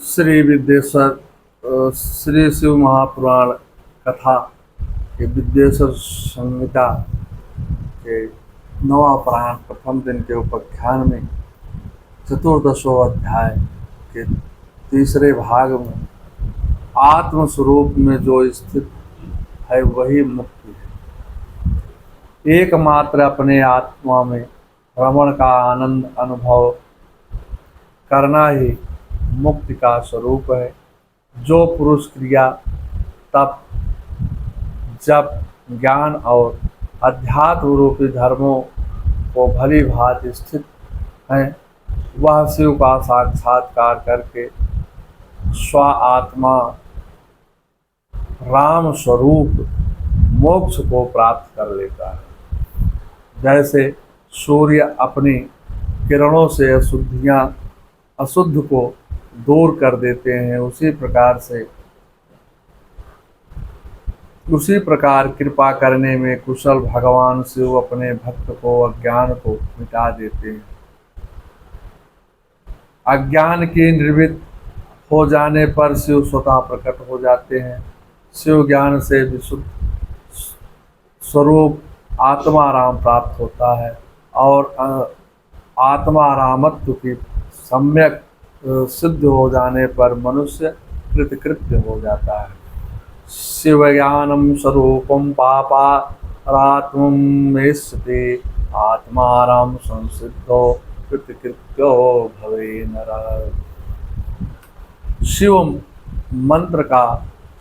श्री विद्येश्वर श्री शिव महापुराण कथा के विद्येश्वर संहिता के नवा पुराण प्रथम दिन के उपाख्यान में चतुर्दशों अध्याय के तीसरे भाग में आत्म स्वरूप में जो स्थित है वही मुक्ति है। एकमात्र अपने आत्मा में भ्रमण का आनंद अनुभव करना ही मुक्ति का स्वरूप है। जो पुरुष क्रिया तप जप ज्ञान और अध्यात्म रूपी धर्मों को भली भांति स्थित है, वह शिव का साक्षात्कार करके स्व आत्मा राम स्वरूप मोक्ष को प्राप्त कर लेता है। जैसे सूर्य अपनी किरणों से अशुद्ध को दूर कर देते हैं, उसी प्रकार कृपा करने में कुशल भगवान शिव अपने भक्त को अज्ञान को मिटा देते हैं। अज्ञान के निवृत्त हो जाने पर शिव स्वतः प्रकट हो जाते हैं। शिव ज्ञान से विशुद्ध स्वरूप आत्माराम प्राप्त होता है और आत्मारामत्व की सम्यक सिद्ध हो जाने पर मनुष्य कृतकृत्य हो जाता है। शिव ज्ञानम स्वरूपम पापारात्मेष्यते आत्माराम संसिद्धो कृतकृत्यो भवे नरः। शिव मंत्र का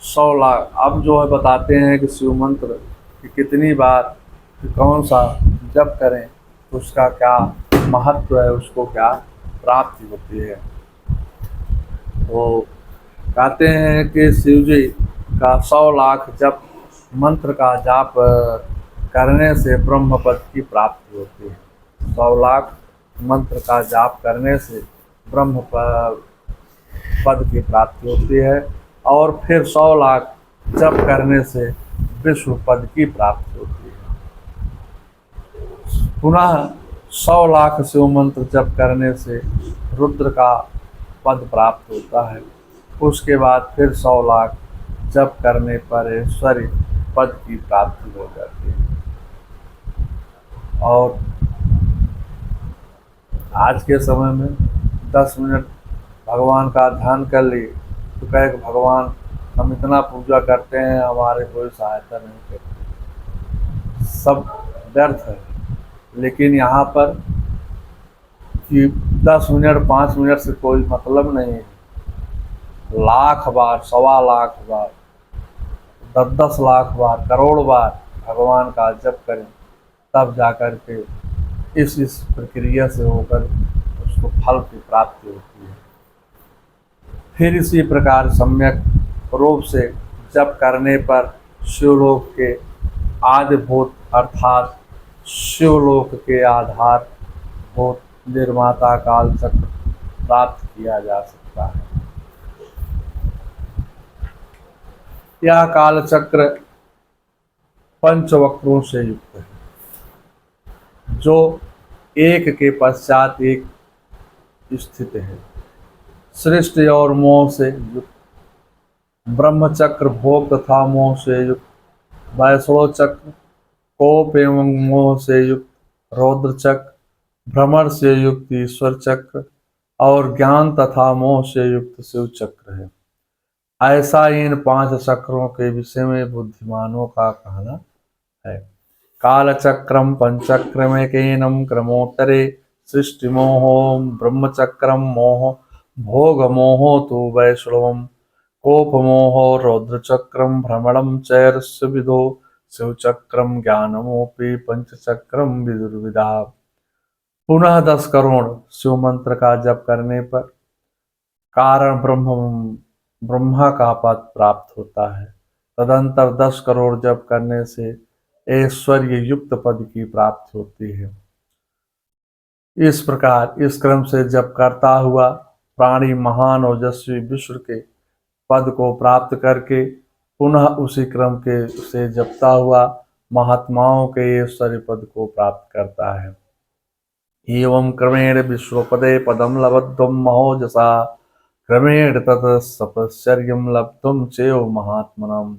100 लाख अब जो है बताते हैं कि शिव मंत्र कि कितनी बार कौन सा जप करें, उसका क्या महत्व है, उसको क्या प्राप्ति होती है। तो कहते हैं कि शिव जी का 100 लाख जप मंत्र का जाप करने से ब्रह्म पद की प्राप्ति होती है। 100 लाख मंत्र का जाप करने से ब्रह्म पद की प्राप्ति होती है और फिर 100 लाख जप करने से विश्व पद की प्राप्ति होती है। पुनः 100 लाख शिव मंत्र जप करने से रुद्र का पद प्राप्त होता है। उसके बाद फिर 100 लाख जप करने पर ऐश्वर्य पद की प्राप्ति हो जाती है। और आज के समय में 10 मिनट भगवान का ध्यान कर लिए तो कहे कि भगवान हम इतना पूजा करते हैं, हमारे कोई सहायता नहीं करते, सब व्यर्थ है। लेकिन यहाँ पर कि 10 मिनट 5 मिनट से कोई मतलब नहीं है। लाख बार, 1.25 लाख बार, 10-10 लाख बार, करोड़ बार भगवान का जप करें, तब जाकर के इस प्रक्रिया से होकर उसको फल की प्राप्ति होती है। फिर इसी प्रकार सम्यक रूप से जप करने पर शिवलोक के आदिभूत अर्थात शिवलोक के आधार भूत निर्माता काल चक्र प्राप्त किया जा सकता है। यह काल चक्र पंचवक्रों से युक्त है, जो एक के पश्चात एक स्थित है। सृष्टि और मोह से युक्त ब्रह्मचक्र भोग तथा मोह से युक्त, वैष्णव चक्र कोप एवं मोह से युक्त, रौद्र चक्र भ्रमण से युक्त ईश्वर चक्र और ज्ञान तथा मोह से युक्त शिव चक्र है। ऐसा इन 5 चक्रों के विषय में बुद्धिमानों का कहना है। काल चक्रम पंचक्रमेकेनम क्रमोत्तरे सृष्टि मोहो ब्रह्मचक्रम मोह भोग मोहो तो वैष्णवम कोप मोहो रौद्र चक्रम भ्रमणम चैरस्य विदो शिव चक्रम ज्ञानमोपि पंचचक्रम विदुर्विदा। पुनः 10 करोड़ शिव मंत्र का जप करने पर कारण ब्रह्मा का पद प्राप्त होता है। तदंतर 10 करोड़ जप करने से ऐश्वर्य युक्त पद की प्राप्ति होती है। इस प्रकार इस क्रम से जप करता हुआ प्राणी महान ओजस्वी विश्व के पद को प्राप्त करके पुनः उसी क्रम के से जपता हुआ महात्माओं के ऐश्वर्य पद को प्राप्त करता है। एवं क्रमेण विश्वपदे पदम लब्ध्वं महोजसा क्रमेण तत तपश्चर्यं लब्धुम चेव महात्मनम।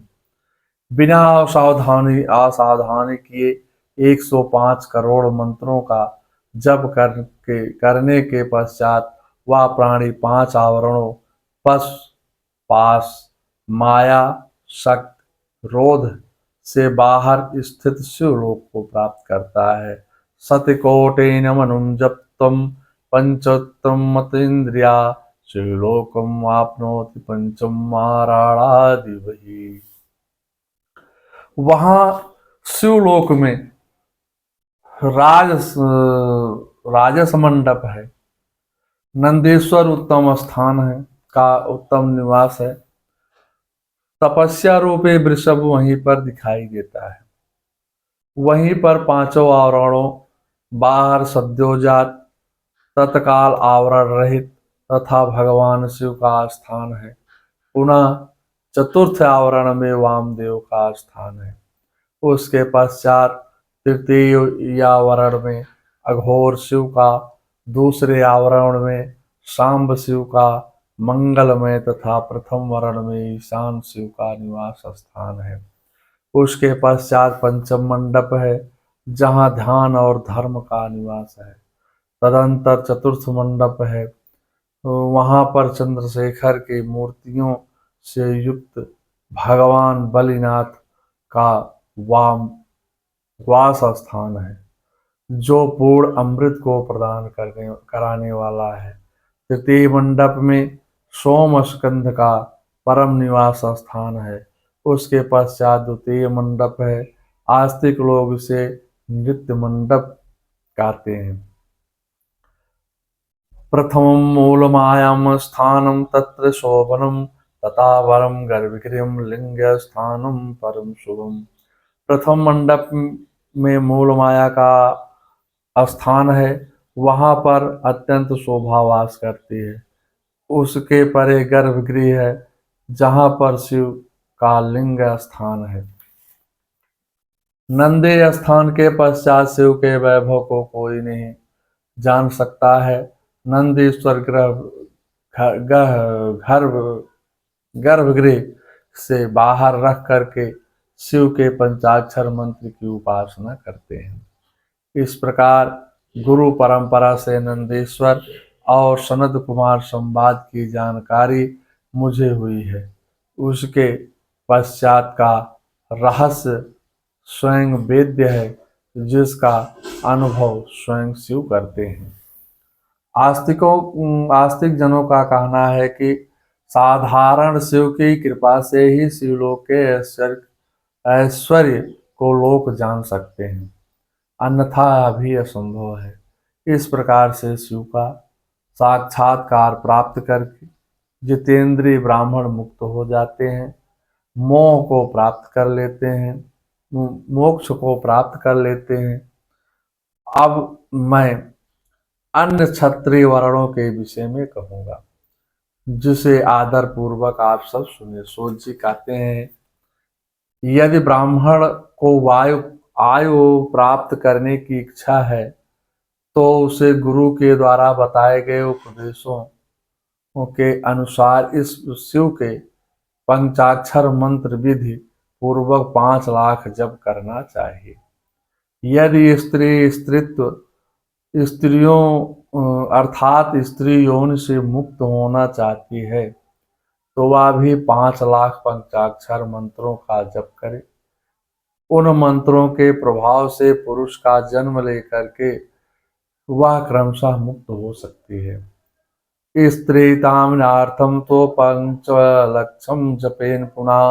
बिना असावधानी किए 105 करोड़ मंत्रों का जप करने के पश्चात वह प्राणी 5 आवरणों पश पास माया शक्त रोध से बाहर स्थित शिवलोक को प्राप्त करता है। सतकोटेन मनुं जप्तं पंचोत्तमतीन्द्रिया शिवलोकम आपनोति पंचम महाराणादिवही। वहां शिवलोक में राज राजस मंडप है, नंदेश्वर उत्तम स्थान है का उत्तम निवास है। तपस्या रूपे वृषभ वहीं पर दिखाई देता है। वहीं पर 5 आवरणों बाहर सद्योजात तत्काल आवरण रहित तथा भगवान शिव का स्थान है। पुनः चतुर्थ आवरण में वामदेव का स्थान है। उसके पश्चात तृतीय आवरण में अघोर शिव का, दूसरे आवरण में सांब शिव का मंगलमय तथा प्रथम वर्ण में ईशान शिव का निवास स्थान है। उसके पश्चात पंचम मंडप है जहाँ ध्यान और धर्म का निवास है। तदंतर चतुर्थ मंडप है, वहां पर चंद्रशेखर की मूर्तियों से युक्त भगवान बलिनाथ का वास स्थान है, जो पूर्ण अमृत को प्रदान कराने वाला है। तृतीय मंडप में सोम स्कंद का परम निवास स्थान है। उसके पश्चात द्वितीय मंडप है, आस्तिक लोग इसे नृत्य मंडप कहते हैं। प्रथमं मूलमायां स्थानं तत्र शोभनं तथा वरं गर्भगृहं लिंगस्थानं परम शुभम। प्रथम मंडप में मूल माया का स्थान है, वहां पर अत्यंत शोभा वास करती है। उसके परे गर्भगृह है जहां पर शिव का लिंग स्थान है। नंदे स्थान के पश्चात शिव के वैभव को कोई नहीं जान सकता है। नंदीश्वर गर्भगृह से बाहर रख करके शिव के पंचाक्षर मंत्र की उपासना करते हैं। इस प्रकार गुरु परंपरा से नंदेश्वर और सनत कुमार संवाद की जानकारी मुझे हुई है। उसके पश्चात का रहस्य स्वयं वेद्य है, जिसका अनुभव स्वयं शिव करते हैं। आस्तिक जनों का कहना है कि साधारण शिव की कृपा से ही शिवलोक के ऐश्वर्य को लोग जान सकते हैं, अन्यथा भी असंभव है। इस प्रकार से शिव का साक्षात्कार प्राप्त करके जितेंद्रीय ब्राह्मण मुक्त हो जाते हैं, मोह को प्राप्त कर लेते हैं, मोक्ष को प्राप्त कर लेते हैं। अब मैं अन्य क्षत्रिय वर्णों के विषय में कहूँगा, जिसे आदर पूर्वक आप सब सुने। सूत जी कहते हैं, यदि ब्राह्मण को आयु प्राप्त करने की इच्छा है तो उसे गुरु के द्वारा बताए गए उपदेशों के अनुसार इस शिव के पंचाक्षर मंत्र विधि पूर्वक 5 लाख जप करना चाहिए। यदि स्त्रियों अर्थात स्त्री यौन से मुक्त होना चाहती है तो वह भी 5 लाख पंचाक्षर मंत्रों का जप करे। उन मंत्रों के प्रभाव से पुरुष का जन्म लेकर के वह क्रमशः मुक्त हो सकती है। स्त्रीताम्नार्थं तो 5 लक्षं जपेन पुनः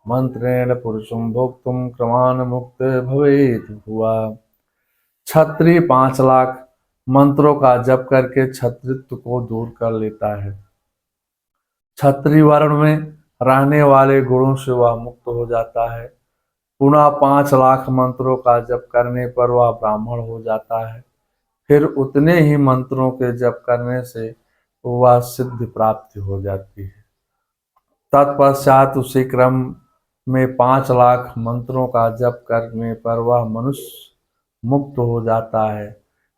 मंत्रेण पुरुषं भोक्तुं क्रमान मुक्त भवेत् हुआ। क्षत्रिय 5 लाख मंत्रों का जप करके क्षत्रित्व को दूर कर लेता है। क्षत्रिय वर्ण में रहने वाले गुणों से वह मुक्त हो जाता है। पुनः 5 लाख मंत्रों का जप करने पर वह ब्राह्मण हो जाता है। फिर उतने ही मंत्रों के जप करने से वह सिद्धि प्राप्ति हो जाती है। तत्पश्चात उसी क्रम में 5 लाख मंत्रों का जप करने पर वह मनुष्य मुक्त हो जाता है।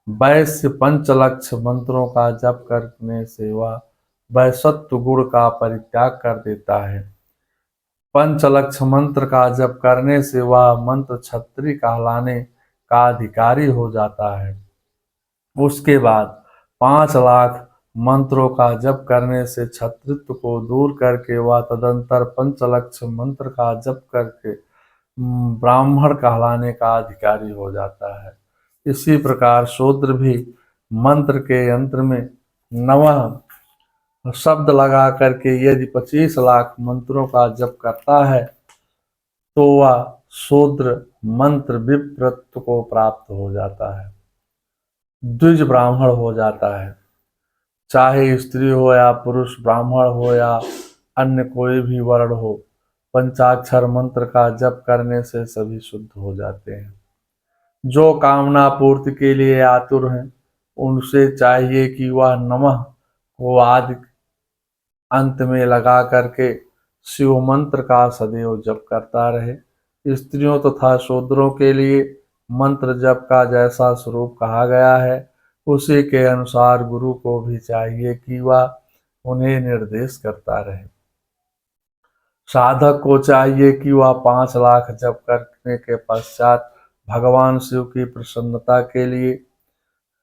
वैश्य 5 लक्ष मंत्रों का जप करने से वह वह सत्व गुण का परित्याग कर देता है। पंचलक्ष मंत्र का जप करने से वह मंत्र छत्री कहलाने का अधिकारी हो जाता है। उसके बाद 5 लाख मंत्रों का जप करने से छत्रित्व को दूर करके वह तदंतर पंचलक्ष मंत्र का जप करके ब्राह्मण कहलाने का अधिकारी हो जाता है। इसी प्रकार शूद्र भी मंत्र के यंत्र में नवह शब्द लगा करके यदि 25 लाख मंत्रों का जप करता है तो वह शूद्र मंत्र विप्रत्व को प्राप्त हो जाता है, द्विज ब्राह्मण हो जाता है। चाहे स्त्री हो या पुरुष, ब्राह्मण हो या अन्य कोई भी वर्ण हो, पंचाक्षर मंत्र का जप करने से सभी शुद्ध हो जाते हैं। जो कामना पूर्ति के लिए आतुर हैं उनसे चाहिए कि वह नमः को आदि अंत में लगा करके शिव मंत्र का सदैव जप करता रहे। स्त्रियों तथा शूद्रों के लिए मंत्र जप का जैसा स्वरूप कहा गया है उसी के अनुसार गुरु को भी चाहिए कि वह उन्हें निर्देश करता रहे। साधक को चाहिए कि वह 5 लाख जप करने के पश्चात भगवान शिव की प्रसन्नता के लिए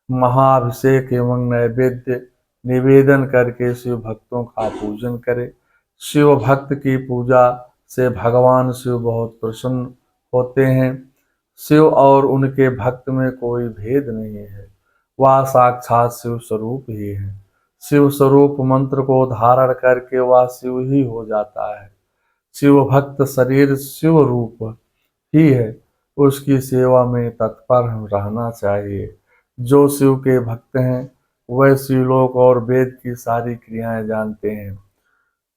महाअभिषेक एवं नैवेद्य निवेदन करके शिव भक्तों का पूजन करे। शिव भक्त की पूजा से भगवान शिव बहुत प्रसन्न होते हैं। शिव और उनके भक्त में कोई भेद नहीं है, वह साक्षात शिव स्वरूप ही है। शिव स्वरूप मंत्र को धारण करके वह शिव ही हो जाता है। शिव भक्त शरीर शिव रूप ही है, उसकी सेवा में तत्पर रहना चाहिए। जो शिव के भक्त हैं वह शिवलोक और वेद की सारी क्रियाएं जानते हैं।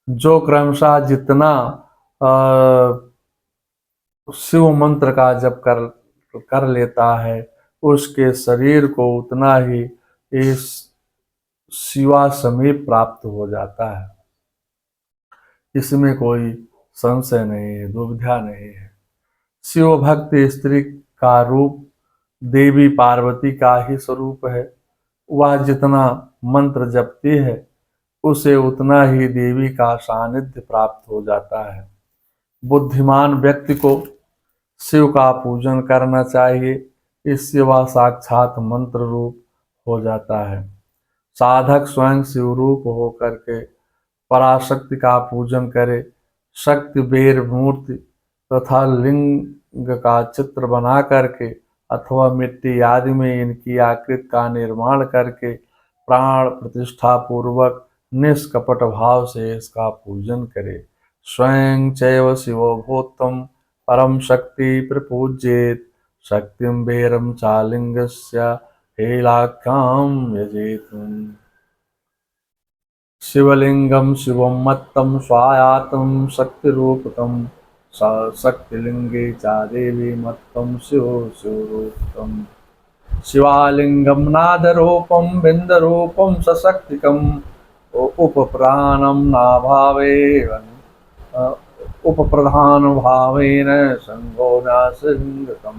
जो क्रमशः जितना शिव मंत्र का जप कर लेता है उसके शरीर को उतना ही इस शिवा समीप प्राप्त हो जाता है। इसमें कोई संशय नहीं है, दुविधा नहीं है। शिव भक्त स्त्री का रूप देवी पार्वती का ही स्वरूप है। वह जितना मंत्र जपती है उसे उतना ही देवी का सानिध्य प्राप्त हो जाता है। बुद्धिमान व्यक्ति को शिव का पूजन करना चाहिए, इससे वह साक्षात मंत्र रूप हो जाता है। साधक स्वयं शिव रूप होकर के पराशक्ति का पूजन करे। शक्ति बेर मूर्ति तथा लिंग का चित्र बना करके अथवा मिट्टी आदि में इनकी आकृति का निर्माण करके प्राण प्रतिष्ठा पूर्वक निष्कपट भाव से इसका पूजन करे। स्वयं चैव शिवो भूतम परम शक्ति प्रपूज्येत शक्तिम बेरम चालिंगस्य हेलाख्याम यजेतुम। शिवलिंगम शिवम मत्तम स्वायातम शक्तिरूपकम शक्तिलिंगे चा देवी मत्तम शिव शिवरूपकम। शिवालिंगम नादरूपम बिंदरूपम सशक्तिकम उपप्राणम नाभावेन उपप्रधान भावेन संगो नासिंगतम।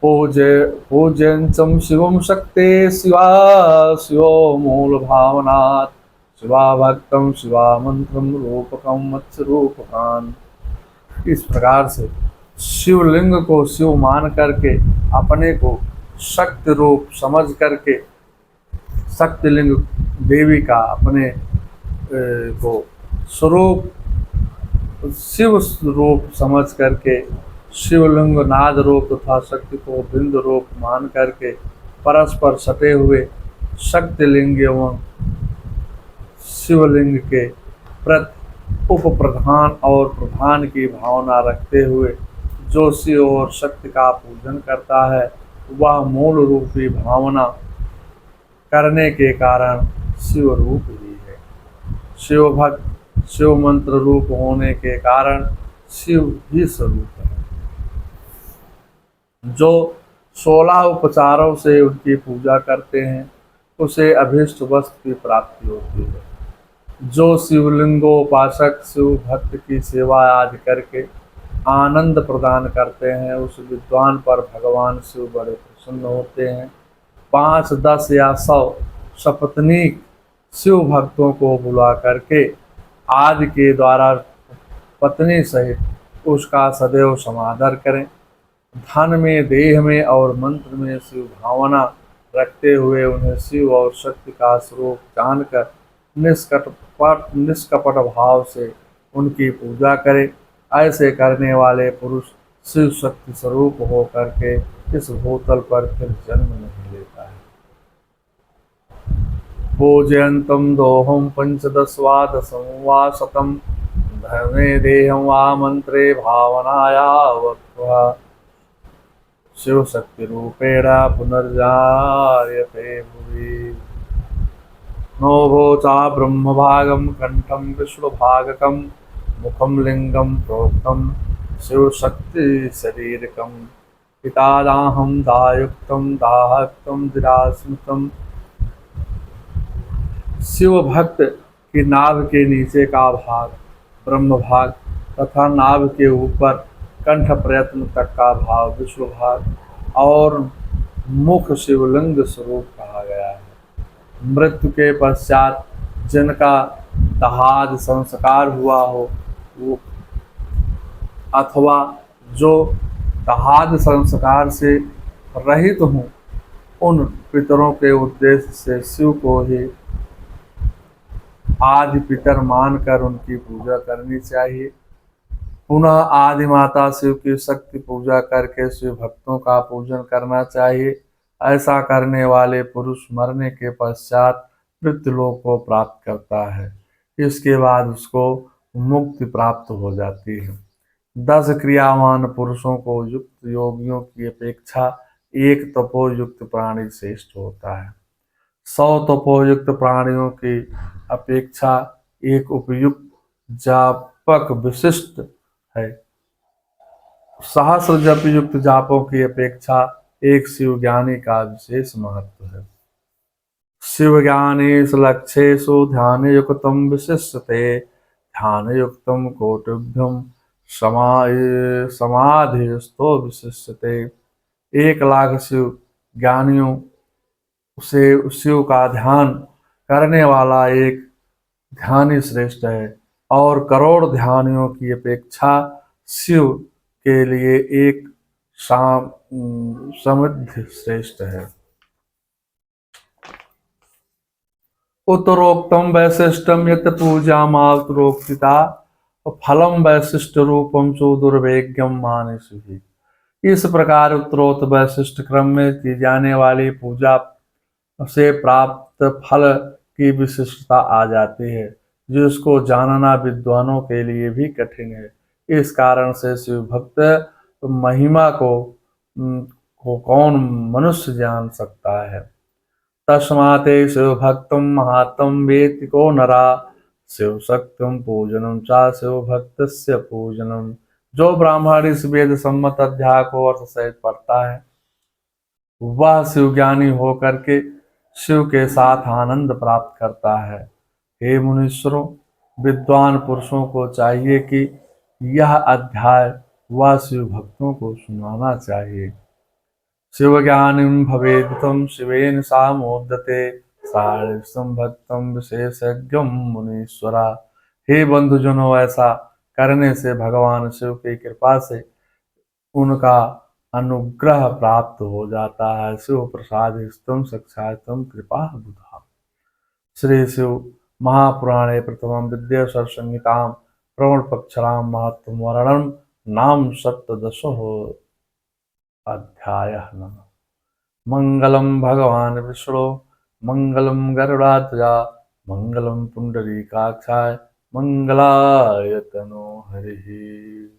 पूज्यंचम शिवम शक्ते शिवा शिवो मूल भावनात् शिवा भक्तम शिवा मंत्रम रूपकम मत्स्य रूपकान। इस प्रकार से शिवलिंग को शिव मान करके अपने को शक्ति रूप समझ करके शक्तिलिंग देवी का अपने को स्वरूप शिव रूप समझ करके शिवलिंग नाद रूप तथा शक्ति को बिंद रूप मान करके परस्पर सटे हुए शक्तिलिंग एवं शिवलिंग के प्रति उप प्रधान और प्रधान की भावना रखते हुए जो शिव और शक्ति का पूजन करता है वह मूल रूपी भावना करने के कारण शिव रूप ही है। शिव भक्त शिव मंत्र रूप होने के कारण शिव ही स्वरूप है। जो 16 उपचारों से उनकी पूजा करते हैं उसे अभीष्ट वस्तु की प्राप्ति होती है। जो शिवलिंगोपासक शिव भक्त की सेवा आदि करके आनंद प्रदान करते हैं उस विद्वान पर भगवान शिव बड़े प्रसन्न होते हैं। 5, 10 या 100 सपत्नीक शिव भक्तों को बुला करके आदि के द्वारा पत्नी सहित उसका सदैव समादर करें। धन में, देह में और मंत्र में शिव भावना रखते हुए उन्हें शिव और शक्ति का स्वरूप जानकर निष्कपट भाव से उनकी पूजा करें। ऐसे करने वाले पुरुष शिव शक्ति स्वरूप हो करके इस भूतल पर फिर जन्म नहीं लेता है। पूजयन्तं दोहं पंचदशवादशं वा शतं धर्मे देहं वा मंत्रे भावनाया वक्त्वा शिव शक्ति रूपेण पुनर्जायते भुवि। नोभोचा ब्रह्म भागम कंठम विष्णु भागकम मुखम लिंगम प्रोक्तम शिव शक्ति शरीरकम पितादाहम दायुक्तम दाहक्तम दिरास्मृतम। शिव भक्त की नाभ के नीचे का भाग ब्रह्म भाग तथा नाभ के ऊपर कंठ प्रयत्न तक का भाग विष्णु भाग और मुख शिवलिंग स्वरूप कहा गया है। मृत्यु के पश्चात जिनका दहाद संस्कार हुआ हो वो अथवा जो दहाद संस्कार से रहित हों उन पितरों के उद्देश्य से शिव को ही आदि पितर मानकर उनकी पूजा करनी चाहिए। पुनः आदि माता शिव की शक्ति पूजा करके शिव भक्तों का पूजन करना चाहिए। ऐसा करने वाले पुरुष मरने के पश्चात मृत्युलोक को प्राप्त करता है। इसके बाद उसको मुक्ति प्राप्त हो जाती है। 10 क्रियावान पुरुषों को युक्त योगियों की अपेक्षा एक तपोयुक्त प्राणी श्रेष्ठ होता है। 100 तपोयुक्त प्राणियों की अपेक्षा एक उपयुक्त जापक विशिष्ट है। सहस्र जप युक्त जापों की अपेक्षा एक शिव ज्ञानी का विशेष महत्व है। शिव ज्ञानेषु लक्ष्येषु ध्यान युक्तम विशिष्यते ध्यान युक्तम कोटिभ्यम समाधिस्थो विशिष्यते। 1,00,000 शिव ज्ञानियों से शिव का ध्यान करने वाला एक ध्यानी श्रेष्ठ है और करोड़ ध्यानियों की अपेक्षा शिव के लिए एक समृद्ध श्रेष्ठ है। उत्तरोक्तम वैशिष्टम यत पूजा मातरोक्तिता फलम वैशिष्ट रूपम चो दुर्वेग्यम मानसुहि। इस प्रकार उत्तरोत्तर वैशिष्ट क्रम में की जाने वाली पूजा से प्राप्त फल की विशिष्टता आ जाती है जिसको जानना विद्वानों के लिए भी कठिन है। इस कारण से शिव भक्त महिमा को कौन मनुष्य जान सकता है। तस्माते शिव भक्तम महात्म वेति को नरा शिव शक्तिम पूजनम चा शिव भक्तस्य पूजनम। जो ब्राह्मण इस वेद सम्मत अध्याय को अर्थ सहित पढ़ता है वह शिव ज्ञानी होकर के शिव के साथ आनंद प्राप्त करता है। हे मुनीश्वरों, विद्वान पुरुषों को चाहिए कि यह अध्याय वह शिव भक्तों को सुनाना चाहिए। शिव ज्ञानिम भवेदितं शिवेन सामोदते सारिष्टं भक्तम विशेषज्ञम मुनीश्वरा। हे बंधुजनों, ऐसा करने से भगवान शिव की कृपा से उनका अनुग्रह प्राप्त हो जाता है। शिव प्रसाद स्तम साक्षात्म कृपा बुधा। श्री शिव महापुराणे प्रथमं विद्यासर संहितां प्रवण पक्षरां महत्व वर्णन नाम सप्तदशो अध्यायः। मंगलम भगवान विष्णु मंगलम गरुड़ाध्वजा मंगलम पुंडरीकाक्षाय मंगलाय तनो हरिः।